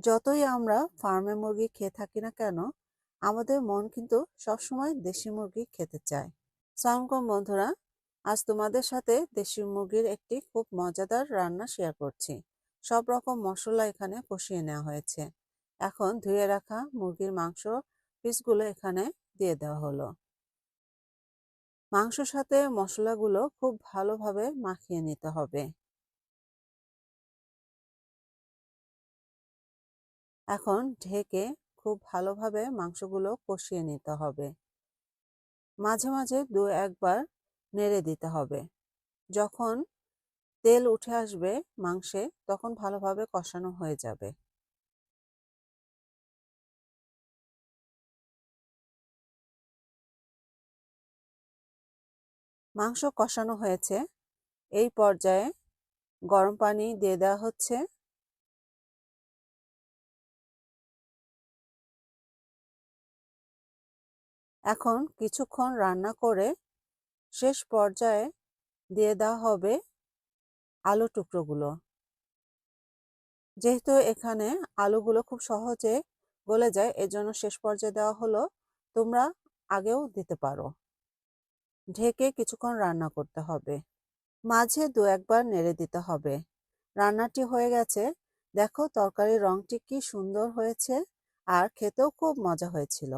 যতই আমরা ফার্মে মুরগি খেয়ে থাকি না কেন, আমাদের মন কিন্তু সবসময় দেশি মুরগি খেতে চায়। আসসালামু আলাইকুম বন্ধুরা, আজ তোমাদের সাথে দেশি মুরগির একটি খুব মজাদার রান্না শেয়ার করছি। সব রকম মশলা এখানে কষিয়ে নেওয়া হয়েছে। এখন ধুয়ে রাখা মুরগির মাংস পিসগুলো এখানে দিয়ে দেওয়া হলো। মাংসর সাথে মশলাগুলো খুব ভালোভাবে মাখিয়ে নিতে হবে। এখন ঢেকে খুব ভালোভাবে মাংসগুলো কষিয়ে নিতে হবে। মাঝে মাঝে দু একবার নেড়ে দিতে হবে। যখন তেল উঠে আসবে মাংসে, তখন ভালোভাবে কষানো হয়ে যাবে। মাংস কষানো হয়েছে, এই পর্যায়ে গরম পানি দিয়ে দেওয়া হচ্ছে। এখন কিছুক্ষণ রান্না করে শেষ পর্যায়ে দিয়ে দেওয়া হবে আলু টুকরোগুলো। যেহেতু এখানে আলুগুলো খুব সহজে গলে যায়, এজন্য শেষ পর্যায়ে দেওয়া হলো। তোমরা আগেও দিতে পারো। ঢেকে কিছুক্ষণ রান্না করতে হবে। মাঝে দু একবার নেড়ে দিতে হবে। রান্নাটি হয়ে গেছে। দেখো তরকারির রংটি কি সুন্দর হয়েছে, আর খেতেও খুব মজা হয়েছিল।